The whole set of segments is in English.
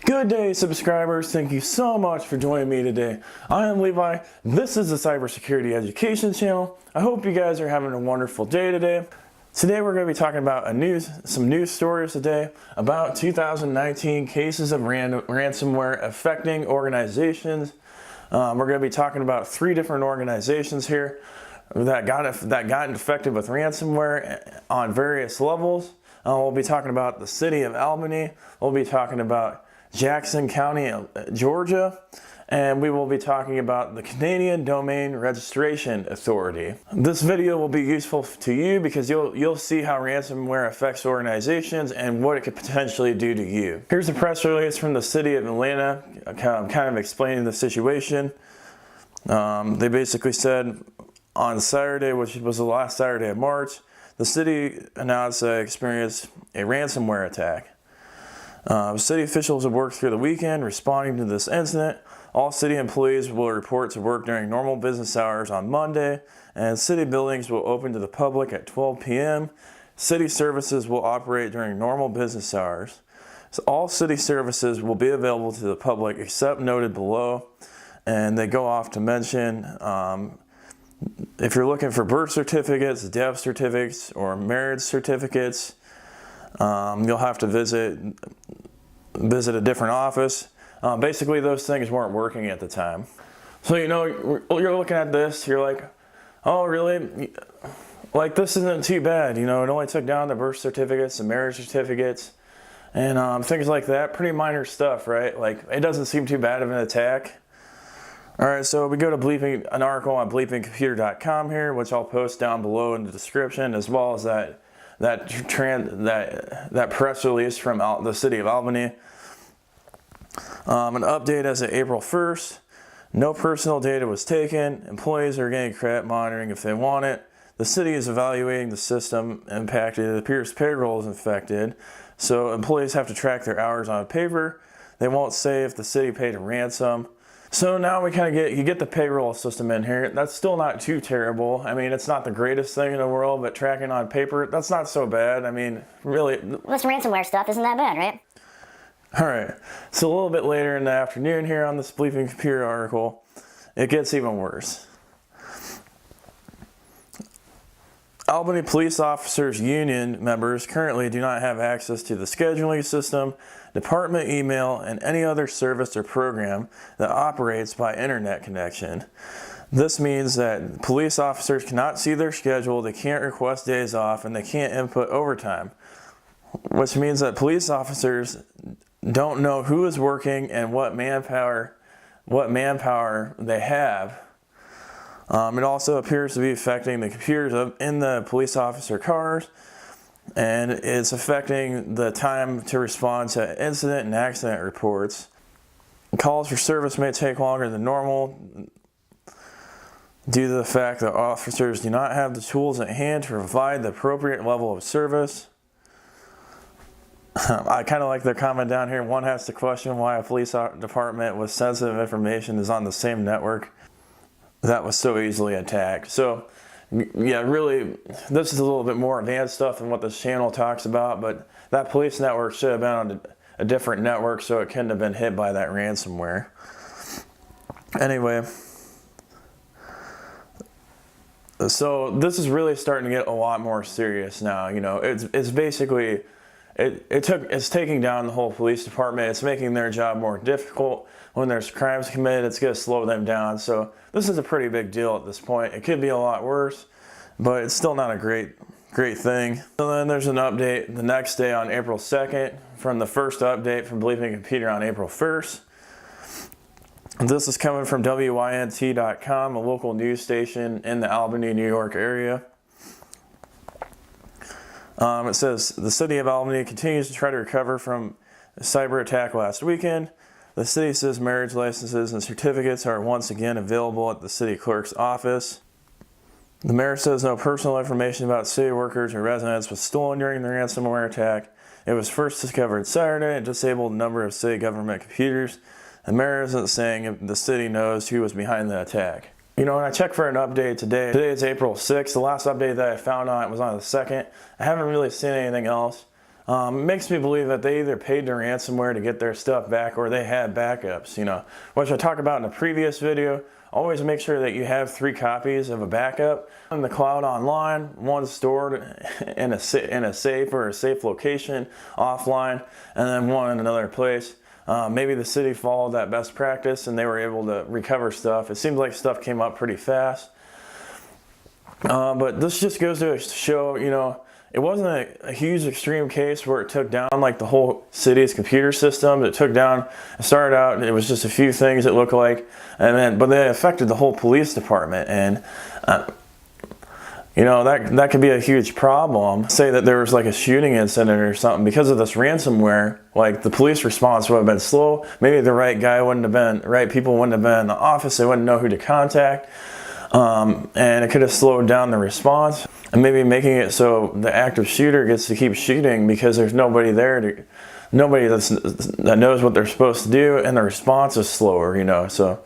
Good day, subscribers. Thank you so much for joining me today. I am Levi. This is the Cybersecurity Education channel. I hope you guys are having a wonderful day today. Today we're going to be talking about some news stories today about 2019 cases of ransomware affecting organizations. We're going to be talking about 3 different organizations here that got infected with ransomware on various levels. We'll be talking about the city of Albany. We'll be talking about Jackson County, Georgia, and we will be talking about the Canadian Domain Registration Authority. This video will be useful to you because you'll see how ransomware affects organizations and what it could potentially do to you. Here's a press release from the city of Atlanta, kind of explaining the situation. They basically said on Saturday, which was the last Saturday of March, the city announced they experienced a ransomware attack. City officials have worked through the weekend responding to this incident. All city employees will report to work during normal business hours on Monday, and city buildings will open to the public at 12 p.m. City services will operate during normal business hours. So all city services will be available to the public except noted below, and they go off to mention if you're looking for birth certificates, death certificates, or marriage certificates, you'll have to visit a different office. Basically, those things weren't working at the time. So, you're looking at this, you're like, oh, really? Like, this isn't too bad. It only took down the birth certificates, the marriage certificates, and things like that. Pretty minor stuff, right? Like, it doesn't seem too bad of an attack. All right, so we go to an article on bleepingcomputer.com here, which I'll post down below in the description, as well as that press release from the city of Albany. An update as of April 1st. No personal data was taken. Employees are getting credit monitoring if they want it. The city is evaluating the system impacted. It appears payroll is infected. So employees have to track their hours on paper. They won't say if the city paid a ransom. So now we kind of get the payroll system in here. That's still not too terrible. I mean, it's not the greatest thing in the world, but tracking on paper, that's not so bad. I mean, really. This ransomware stuff isn't that bad, right? All right. So a little bit later in the afternoon here on this Bleeping Computer article, it gets even worse. Albany Police Officers Union members currently do not have access to the scheduling system, department email, and any other service or program that operates by internet connection. This means that police officers cannot see their schedule, they can't request days off, and they can't input overtime, which means that police officers don't know who is working and what manpower they have. It also appears to be affecting the computers in the police officer cars, and it's affecting the time to respond to incident and accident reports. Calls for service may take longer than normal due to the fact that officers do not have the tools at hand to provide the appropriate level of service. I kind of like their comment down here. One has to question why a police department with sensitive information is on the same network that was so easily attacked. So, yeah, really, this is a little bit more advanced stuff than what this channel talks about, but that police network should have been on a different network, so it couldn't have been hit by that ransomware. Anyway, so this is really starting to get a lot more serious now. It's basically it's taking down the whole police department. It's making their job more difficult. When there's crimes committed, it's going to slow them down. So this is a pretty big deal at this point. It could be a lot worse, but it's still not a great thing. So then there's an update the next day on April 2nd from the first update from Bleeping Computer on April 1st. This is coming from WINT.com, a local news station in the Albany, New York area. It says, the city of Albany continues to try to recover from a cyber attack last weekend. The city says marriage licenses and certificates are once again available at the city clerk's office. The mayor says no personal information about city workers or residents was stolen during the ransomware attack. It was first discovered Saturday and disabled a number of city government computers. The mayor isn't saying if the city knows who was behind the attack. When I checked for an update today is April 6th. The last update that I found on it was on the 2nd. I haven't really seen anything else. Makes me believe that they either paid the ransomware to get their stuff back or they had backups, which I talked about in a previous video. Always make sure that you have 3 copies of a backup in the cloud online, one stored in a safe or a safe location offline, and then one in another place. Maybe the city followed that best practice and they were able to recover stuff. It seems like stuff came up pretty fast. But this just goes to show, it wasn't a huge extreme case where it took down like the whole city's computer system. It started out, it was just a few things it looked like, but they affected the whole police department. And that could be a huge problem. Say that there was like a shooting incident or something because of this ransomware, like the police response would have been slow. Maybe the right people wouldn't have been in the office. They wouldn't know who to contact. And it could have slowed down the response and maybe making it so the active shooter gets to keep shooting because there's nobody there that knows what they're supposed to do, and the response is slower, so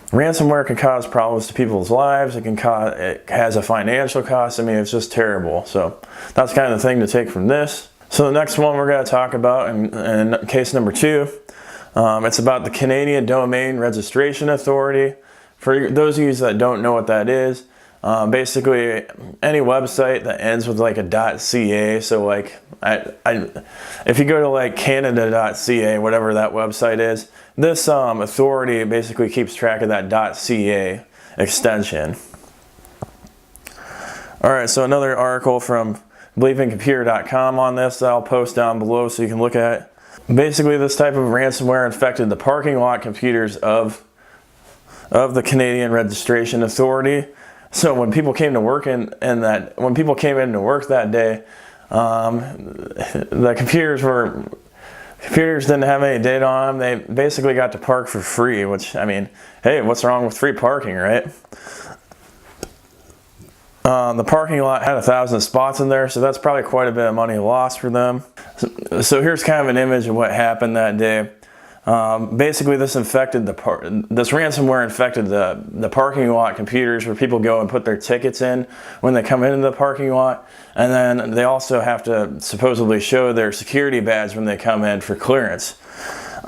ransomware can cause problems to people's lives. It has a financial cost. I mean, it's just terrible. So that's kind of the thing to take from this. So the next one we're going to talk about in case number 2, it's about the Canadian Domain Registration Authority. For those of you that don't know what that is, basically any website that ends with like a .ca, so like if you go to like canada.ca, whatever that website is, this authority basically keeps track of that .ca extension. Alright, so another article from bleepingcomputer.com on this that I'll post down below so you can look at it. Basically, this type of ransomware infected the parking lot computers of the Canadian Registration Authority. So when people came to work when people came into work that day, the computers didn't have any data on them. They basically got to park for free, which, I mean, hey, what's wrong with free parking, right? The parking lot had 1,000 spots in there, so that's probably quite a bit of money lost for them. So here's kind of an image of what happened that day. Basically, this ransomware infected the parking lot computers where people go and put their tickets in when they come into the parking lot, and then they also have to supposedly show their security badge when they come in for clearance.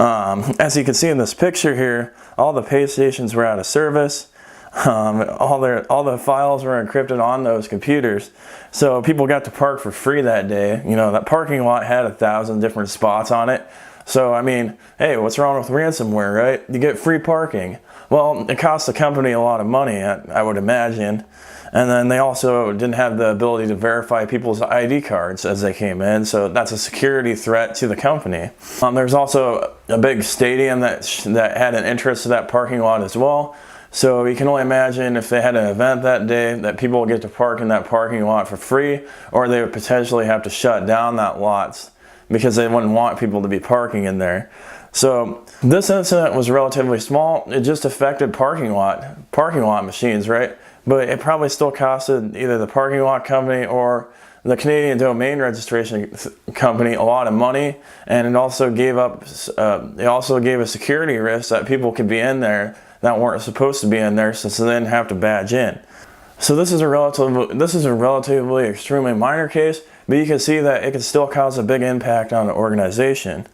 As you can see in this picture here, all the pay stations were out of service. All the files were encrypted on those computers, so people got to park for free that day. That parking lot had 1,000 different spots on it. So, I mean, hey, what's wrong with ransomware, right? You get free parking. Well, it costs the company a lot of money, I would imagine. And then they also didn't have the ability to verify people's ID cards as they came in, so that's a security threat to the company. There's also a big stadium that had an interest in that parking lot as well. So you can only imagine if they had an event that day that people would get to park in that parking lot for free, or they would potentially have to shut down that lot because they wouldn't want people to be parking in there. So this incident was relatively small. It just affected parking lot machines, right? But it probably still costed either the parking lot company or the Canadian Domain Registration Company a lot of money, and it also gave a security risk that people could be in there that weren't supposed to be in there, since they didn't have to badge in. So this is a relatively extremely minor case, but you can see that it can still cause a big impact on the organization.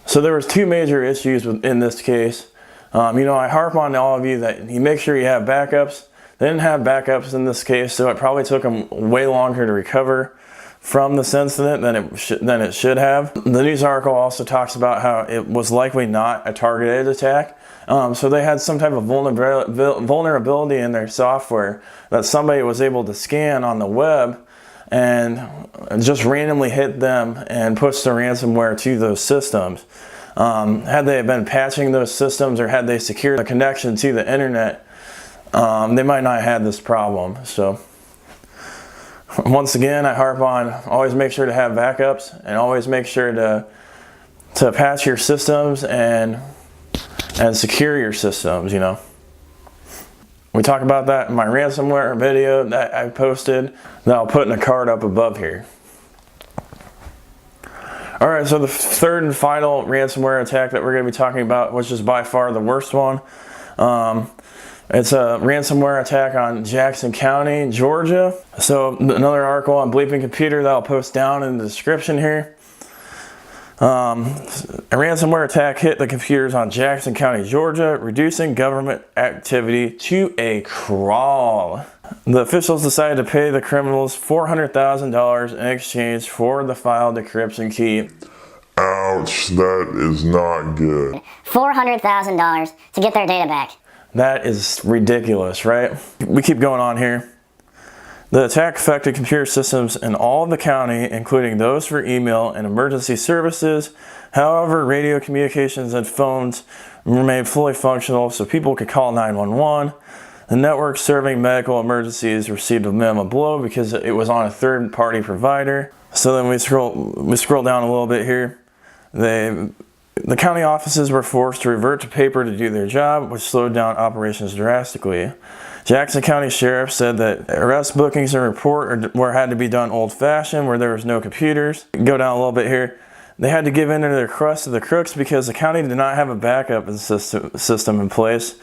So there was 2 major issues in this case. I harp on all of you that you make sure you have backups. They didn't have backups in this case, so it probably took them way longer to recover from this incident than it should have. The news article also talks about how it was likely not a targeted attack. So they had some type of vulnerability in their software that somebody was able to scan on the web and just randomly hit them and push the ransomware to those systems. Had they been patching those systems, or had they secured the connection to the internet, they might not have had this problem. So once again, I harp on always make sure to have backups, and always make sure to patch your systems and secure your systems. We talk about that in my ransomware video that I posted that I'll put in a card up above here. Alright, so the third and final ransomware attack that we're going to be talking about, which is by far the worst one, it's a ransomware attack on Jackson County, Georgia. So another article on Bleeping Computer that I'll post down in the description here. A ransomware attack hit the computers on Jackson County, Georgia, reducing government activity to a crawl. The officials decided to pay the criminals $400,000 in exchange for the file decryption key. Ouch, that is not good. $400,000 to get their data back. That is ridiculous, right? We keep going on here. The attack affected computer systems in all of the county, including those for email and emergency services. However, radio communications and phones remained fully functional so people could call 911. The network serving medical emergencies received a minimum blow because it was on a third-party provider. So then we scroll down a little bit here. The county offices were forced to revert to paper to do their job, which slowed down operations drastically. Jackson County Sheriff said that arrest bookings and report had to be done old-fashioned, where there was no computers. Go down a little bit here. They had to give in to their crust to the crooks because the county did not have a backup system in place,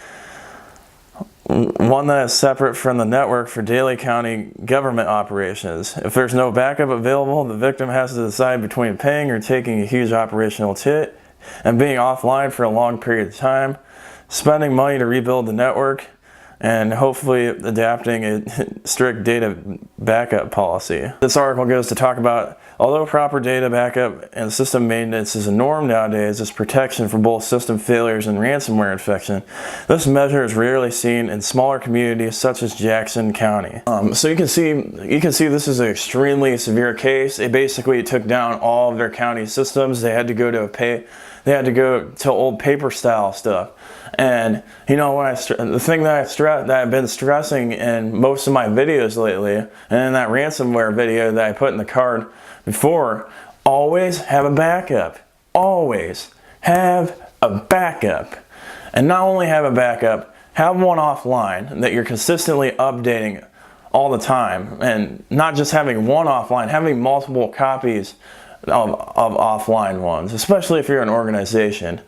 one that is separate from the network for daily county government operations. If there's no backup available, the victim has to decide between paying or taking a huge operational hit and being offline for a long period of time, spending money to rebuild the network, and hopefully adapting a strict data backup policy. This article goes to talk about, although proper data backup and system maintenance is a norm nowadays as protection from both system failures and ransomware infection, this measure is rarely seen in smaller communities such as Jackson County. So you can see this is an extremely severe case. It basically took down all of their county systems. They had to go to old paper style stuff. And you know, the thing that I've been stressing in most of my videos lately, and in that ransomware video that I put in the card before, always have a backup. Always have a backup. And not only have a backup, have one offline that you're consistently updating all the time. And not just having one offline, having multiple copies of offline ones, especially if you're an organization.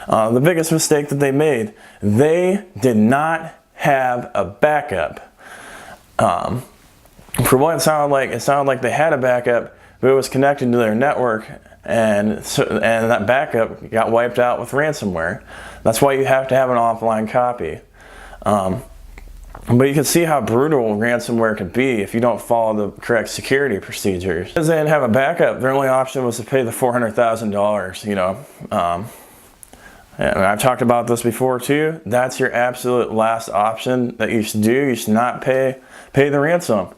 The biggest mistake that they made, they did not have a backup. For what it sounded like they had a backup, but it was connected to their network, and that backup got wiped out with ransomware. That's why you have to have an offline copy. But you can see how brutal ransomware can be if you don't follow the correct security procedures. Because they didn't have a backup, their only option was to pay the $400,000, you know. And I've talked about this before too. That's your absolute last option that you should do. You should not pay the ransom.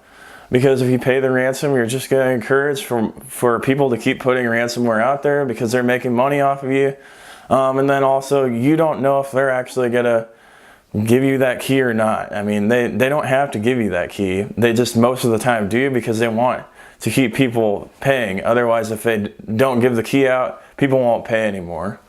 Because if you pay the ransom, you're just going to encourage for people to keep putting ransomware out there because they're making money off of you. And then also, you don't know if they're actually going to give you that key or not. I mean, they don't have to give you that key. They just most of the time do because they want to keep people paying. Otherwise, if they don't give the key out, people won't pay anymore.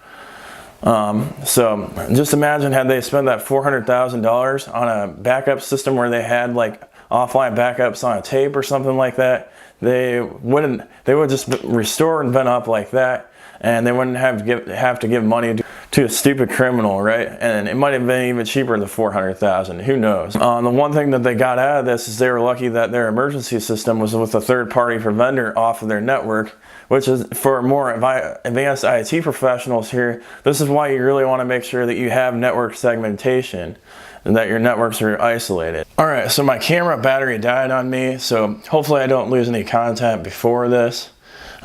So just imagine had they spent that $400,000 on a backup system where they had like offline backups on a tape or something like that, they would just restore and been up like that, and they wouldn't have to give money to a stupid criminal, right? And it might have been even cheaper than $400,000. Who knows? The one thing that they got out of this is they were lucky that their emergency system was with a third-party vendor off of their network, which is for more advanced IT professionals here. This is why you really want to make sure that you have network segmentation and that your networks are isolated. All right, so my camera battery died on me, so hopefully I don't lose any content before this.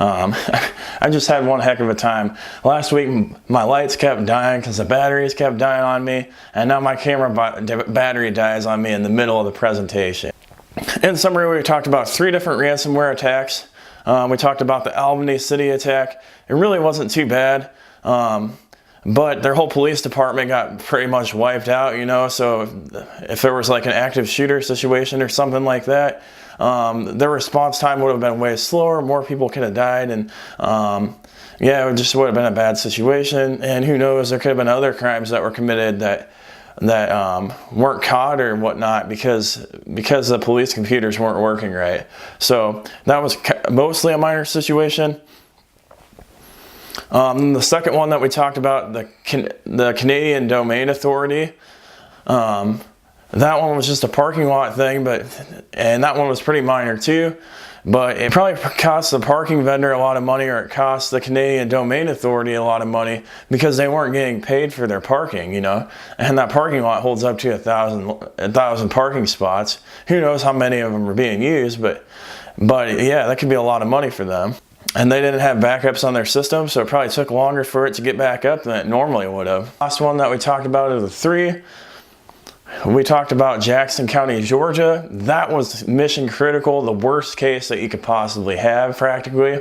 I just had one heck of a time. Last week, my lights kept dying because the batteries kept dying on me, and now my camera battery dies on me in the middle of the presentation. In summary, we talked about 3 different ransomware attacks. We talked about the Albany City attack. It really wasn't too bad, but their whole police department got pretty much wiped out, you know, so if there was like an active shooter situation or something like that, their response time would have been way slower, more people could have died, and yeah, it just would have been a bad situation. And who knows, there could have been other crimes that were committed that weren't caught or whatnot because the police computers weren't working right. So that was mostly a minor situation. The second one that we talked about, the Canadian Domain Authority, that one was just a parking lot thing, and that one was pretty minor too. but it probably cost the parking vendor a lot of money, or it cost the Canadian Domain Authority a lot of money because they weren't getting paid for their parking, you know. And that parking lot holds up to 1,000 parking spots. Who knows how many of them are being used, but yeah, that could be a lot of money for them. And they didn't have backups on their system, so it probably took longer for it to get back up than it normally would have. Last one that we talked about is the 3. We talked about Jackson County, Georgia. That was mission critical, the worst case that you could possibly have, practically.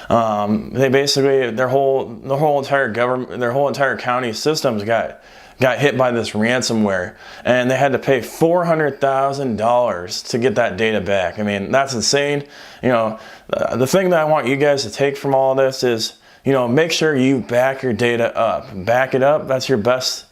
They basically, the whole entire government, their whole entire county systems got hit by this ransomware, and they had to pay $400,000 to get that data back. I mean, that's insane. You know, the thing that I want you guys to take from all this is, you know, make sure you back your data up. Back it up. That's your best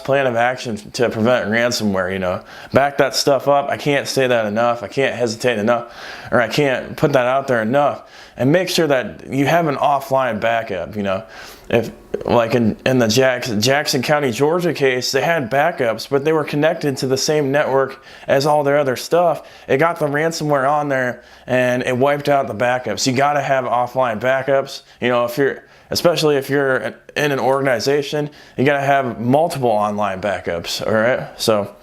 plan of action to prevent ransomware, you know. Back that stuff up. I can't say that enough. I can't hesitate enough, or I can't put that out there enough. And make sure that you have an offline backup, you know. If, like in the Jackson County, Georgia case, they had backups, but they were connected to the same network as all their other stuff. It got the ransomware on there, and it wiped out the backups. You got to have offline backups, you know, especially if you're in an organization, you got to have multiple online backups, all right? So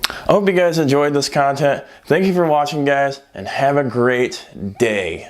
I hope you guys enjoyed this content. Thank you for watching, guys, and have a great day.